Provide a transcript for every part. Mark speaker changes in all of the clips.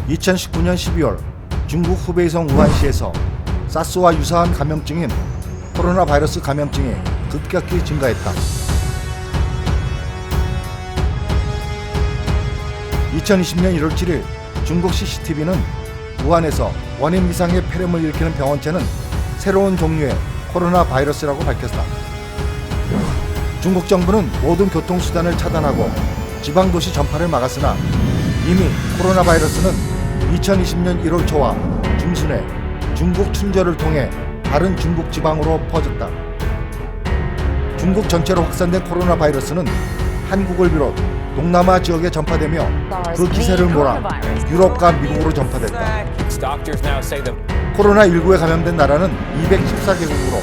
Speaker 1: 2019년 12월 중국 후베이성 우한시에서 사스와 유사한 감염증인 코로나 바이러스 감염증이 급격히 증가했다. 2020년 1월 7일 중국 CCTV는 우한에서 원인 미상의 폐렴을 일으키는 병원체는 새로운 종류의 코로나 바이러스라고 밝혔다. 중국 정부는 모든 교통수단을 차단하고 지방도시 전파를 막았으나 이미 코로나 바이러스는 2020년 1월 초와 중순에 중국 춘저를 통해 다른 중국 지방으로 퍼졌다. 중국 전체로 확산된 코로나 바이러스는 한국을 비롯 동남아 지역에 전파되며 그 기세를 몰아 유럽과 미국으로 전파됐다. 코로나19에 감염된 나라는 214개국으로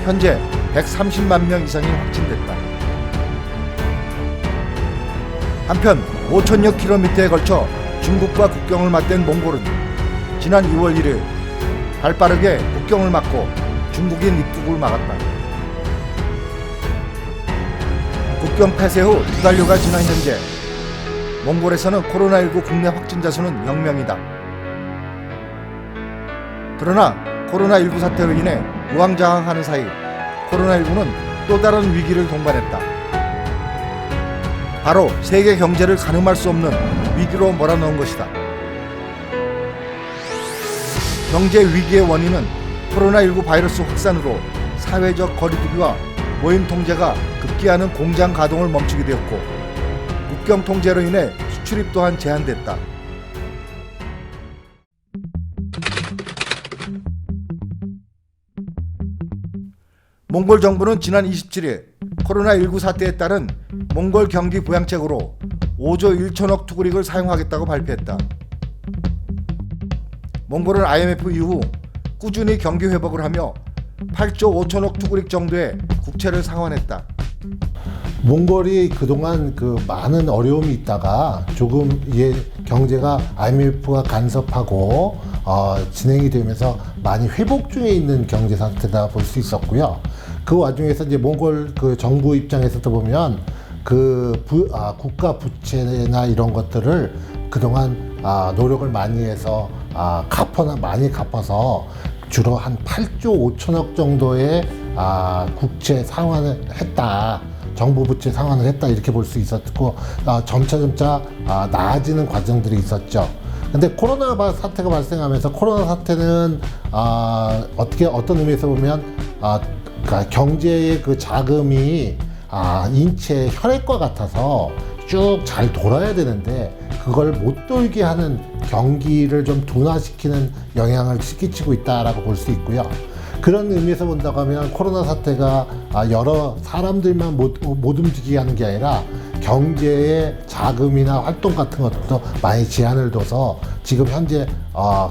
Speaker 1: 현재 130만 명 이상이 확진됐다. 한편 5천여 킬로미터에 걸쳐 중국과 국경을 맞댄 몽골은 지난 2월 1일 발빠르게 국경을 막고 중국인 입국을 막았다. 국경 폐쇄 후 2달여가 지난 현재 몽골에서는 코로나19 국내 확진자 수는 0명이다. 그러나 코로나19 사태로 인해 우왕좌왕하는 사이 코로나19는 또 다른 위기를 동반했다. 바로 세계 경제를 가늠할 수 없는 위기로 몰아넣은 것이다. 경제 위기의 원인은 코로나19 바이러스 확산으로 사회적 거리두기와 모임 통제가 급기야는 공장 가동을 멈추게 되었고 국경 통제로 인해 수출입 또한 제한됐다. 몽골 정부는 지난 27일 코로나19 사태에 따른 몽골 경기 부양책으로 5조 1천억 투구릭을 사용하겠다고 발표했다. 몽골은 IMF 이후 꾸준히 경기 회복을 하며 8조 5천억 투구릭 정도의 국채를 상환했다.
Speaker 2: 몽골이 그동안 많은 어려움이 있다가 조금 경제가 IMF가 간섭하고 진행이 되면서 많이 회복 중에 있는 경제 상태다 볼 수 있었고요. 그 와중에서 이제 몽골 정부 입장에서도 보면 국가 부채나 이런 것들을 그동안 노력을 많이 해서 많이 갚아서 주로 한 8조 5천억 정도의 국채 상환을 했다. 정부 부채 상환을 했다 이렇게 볼 수 있었고 점차 나아지는 과정들이 있었죠. 근데 코로나 사태가 발생하면서 코로나 사태는 어떤 의미에서 보면 경제의 자금이 인체 혈액과 같아서 쭉 잘 돌아야 되는데 그걸 못 돌게 하는 경기를 좀 둔화시키는 영향을 끼치고 있다라고 볼 수 있고요. 그런 의미에서 본다고 하면 코로나 사태가 여러 사람들만 못 움직이게 하는 게 아니라 경제의 자금이나 활동 같은 것도 많이 제한을 둬서 지금 현재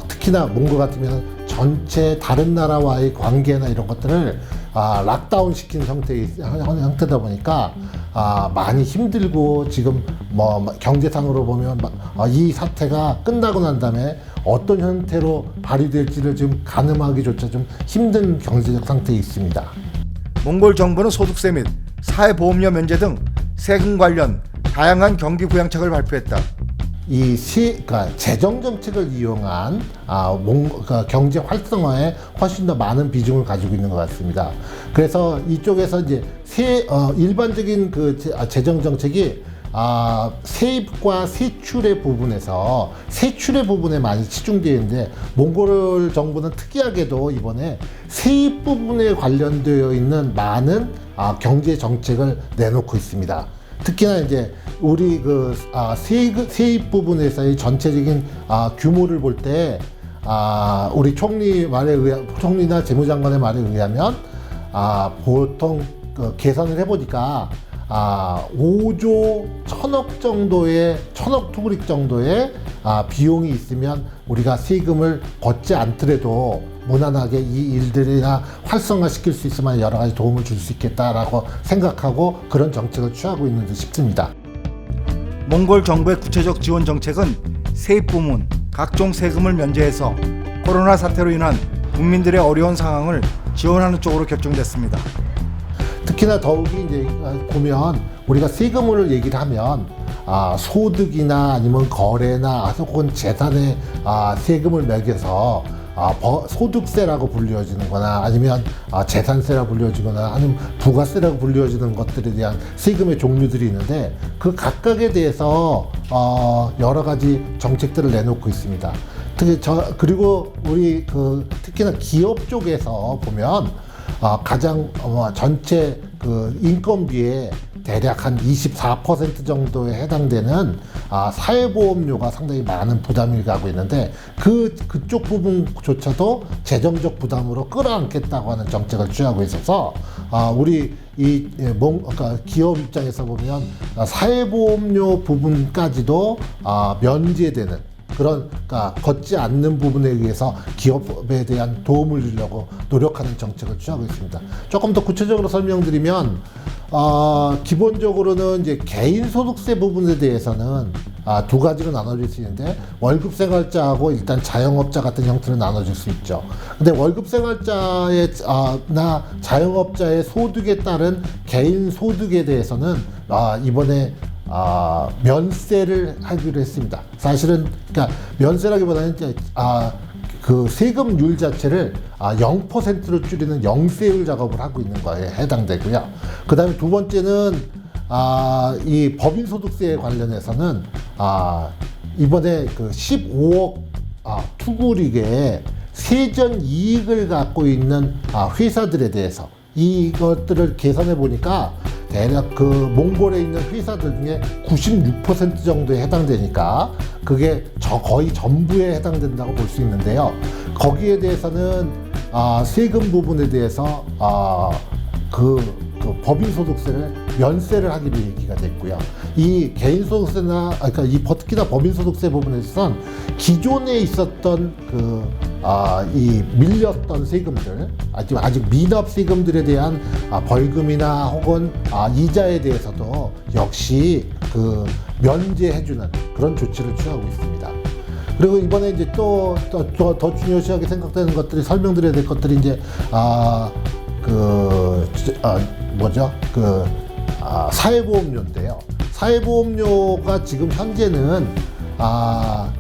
Speaker 2: 특히나 몽골 같으면 전체 다른 나라와의 관계나 이런 것들을 락다운 시킨 형태다 보니까 많이 힘들고 지금 경제상으로 보면 이 사태가 끝나고 난 다음에 어떤 형태로 발휘될지를 좀 가늠하기조차 좀 힘든 경제적 상태에 있습니다.
Speaker 1: 몽골 정부는 소득세 및 사회보험료 면제 등 세금 관련 다양한 경기 부양책을 발표했다.
Speaker 2: 재정 정책을 이용한 경제 활성화에 훨씬 더 많은 비중을 가지고 있는 것 같습니다. 그래서 이쪽에서 이제 일반적인 재정 정책이 세입과 세출의 부분에 많이 치중되어 있는데 몽골 정부는 특이하게도 이번에 세입 부분에 관련되어 있는 많은 경제 정책을 내놓고 있습니다. 특히나 이제 우리 세입 부분에서의 전체적인 규모를 볼 때 우리 총리나 재무장관의 말에 의하면 보통 계산을 해보니까 5조 1천억 정도의 1천억 투구릭 정도의 비용이 있으면 우리가 세금을 걷지 않더라도 무난하게 이 일들이나 활성화시킬 수 있으면 여러 가지 도움을 줄 수 있겠다라고 생각하고 그런 정책을 취하고 있는 듯 싶습니다.
Speaker 1: 몽골 정부의 구체적 지원 정책은 세입 부문, 각종 세금을 면제해서 코로나 사태로 인한 국민들의 어려운 상황을 지원하는 쪽으로 결정됐습니다.
Speaker 2: 특히나 더욱이 이제 보면 우리가 세금을 얘기를 하면 소득이나 아니면 거래나 혹은 재산에 세금을 매겨서 소득세라고 불려지는 거나 아니면 재산세라고 불려지거나 아니면 부가세라고 불려지는 것들에 대한 세금의 종류들이 있는데 그 각각에 대해서 여러 가지 정책들을 내놓고 있습니다. 그리고 우리 특히나 기업 쪽에서 보면 가장 전체 인건비에 대략 한 24% 정도에 해당되는 사회보험료가 상당히 많은 부담이 가고 있는데 그쪽 부분조차도 재정적 부담으로 끌어안겠다고 하는 정책을 취하고 있어서 우리 그러니까 기업 입장에서 보면 사회보험료 부분까지도 면제되는 그러니까 걷지 않는 부분에 의해서 기업에 대한 도움을 주려고 노력하는 정책을 취하고 있습니다. 조금 더 구체적으로 설명드리면 기본적으로는 이제 개인 소득세 부분에 대해서는 두 가지로 나눠질 수 있는데 월급 생활자하고 일단 자영업자 같은 형태로 나눠질 수 있죠. 근데 월급 생활자의 나 자영업자의 소득에 따른 개인 소득에 대해서는 이번에 면세를 하기로 했습니다. 사실은 그러니까 면세라기보다는 그 세금률 자체를 0%로 줄이는 영세율 작업을 하고 있는 거에 해당되고요. 그 다음에 두 번째는 이 법인소득세에 관련해서는 이번에 그 15억 투구릭의 세전 이익을 갖고 있는 회사들에 대해서 이것들을 계산해 보니까 대략 그 몽골에 있는 회사들 중에 96% 정도에 해당되니까 그게 거의 전부에 해당된다고 볼 수 있는데요. 거기에 대해서는 세금 부분에 대해서 그 법인소득세를 면세를 하기로 얘기가 됐고요. 이 개인소득세나 그러니까 특히나 법인소득세 부분에서는 기존에 있었던 이 밀렸던 세금들 아직 미납 세금들에 대한 벌금이나 혹은 이자에 대해서도 역시 면제해주는 그런 조치를 취하고 있습니다. 그리고 이번에 이제 또 더 중요시하게 생각되는 것들이 설명드려야 될 것들이 이제 사회보험료인데요. 사회보험료가 지금 현재는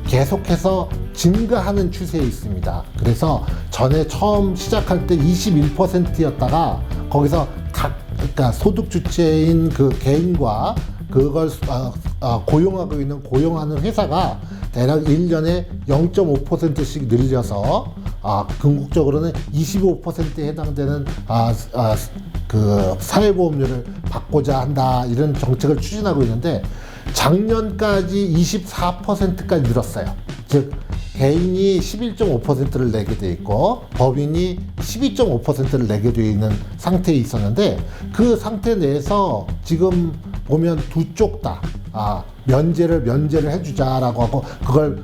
Speaker 2: 계속해서 증가하는 추세에 있습니다. 그래서 전에 처음 시작할 때 21%였다가 거기서 그러니까 소득 주체인 그 개인과 그걸 고용하고 있는 고용하는 회사가 대략 1년에 0.5%씩 늘려서 궁극적으로는 25%에 해당되는 그 사회보험료를 받고자 한다 이런 정책을 추진하고 있는데 작년까지 24%까지 늘었어요. 즉 개인이 11.5%를 내게 돼 있고 법인이 12.5%를 내게 돼 있는 상태에 있었는데 그 상태 내에서 지금 보면 두 쪽 다 면제를 해주자라고 하고 그걸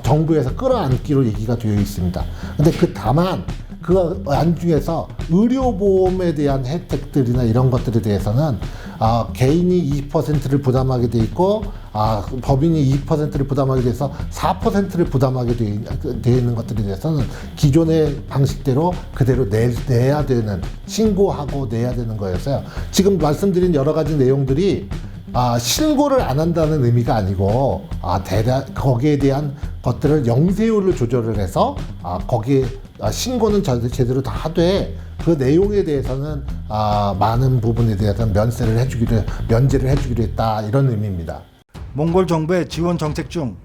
Speaker 2: 정부에서 끌어안기로 얘기가 되어 있습니다. 근데 다만 그 안중에서 의료보험에 대한 혜택들이나 이런 것들에 대해서는 개인이 20%를 부담하게 돼 있고 법인이 2%를 부담하게 돼서 4%를 부담하게 되어 있는 것들에 대해서는 기존의 방식대로 그대로 내야 되는 신고하고 내야 되는 거였어요. 지금 말씀드린 여러 가지 내용들이 신고를 안 한다는 의미가 아니고 대략 거기에 대한 것들을 영세율로 조절을 해서 거기에 신고는 제대로 다 하되 그 내용에 대해서는 많은 부분에 대해서는 면제를 해주기로 했다 이런 의미입니다.
Speaker 1: 몽골 정부의 지원 정책 중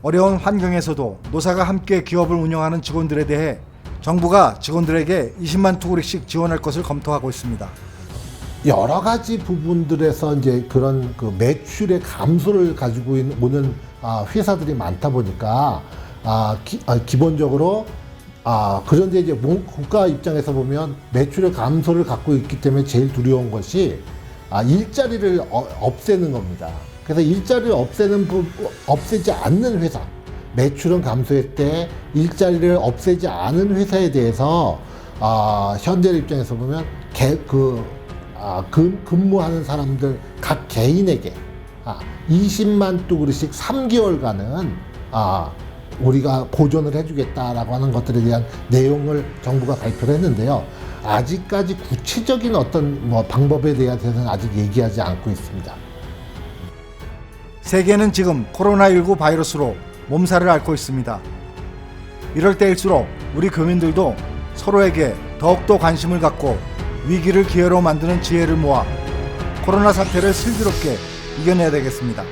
Speaker 1: 어려운 환경에서도 노사가 함께 기업을 운영하는 직원들에 대해 정부가 직원들에게 20만 투구릭씩 지원할 것을 검토하고 있습니다.
Speaker 2: 여러 가지 부분들에서 이제 그런 그 매출의 감소를 가지고 오는 회사들이 많다 보니까 기본적으로 그런데 이제 국가 입장에서 보면 매출의 감소를 갖고 있기 때문에 제일 두려운 것이 일자리를 없애는 겁니다. 그래서 일자리를 없애지 않는 회사, 매출은 감소했대 일자리를 없애지 않은 회사에 대해서 현대 입장에서 보면 근무하는 사람들 각 개인에게 20만 투구리씩 3개월간은 우리가 보존을 해주겠다라고 하는 것들에 대한 내용을 정부가 발표를 했는데요. 아직까지 구체적인 어떤 방법에 대해서는 아직 얘기하지 않고 있습니다.
Speaker 1: 세계는 지금 코로나19 바이러스로 몸살을 앓고 있습니다. 이럴 때일수록 우리 교민들도 서로에게 더욱더 관심을 갖고 위기를 기회로 만드는 지혜를 모아 코로나 사태를 슬기롭게 이겨내야 되겠습니다.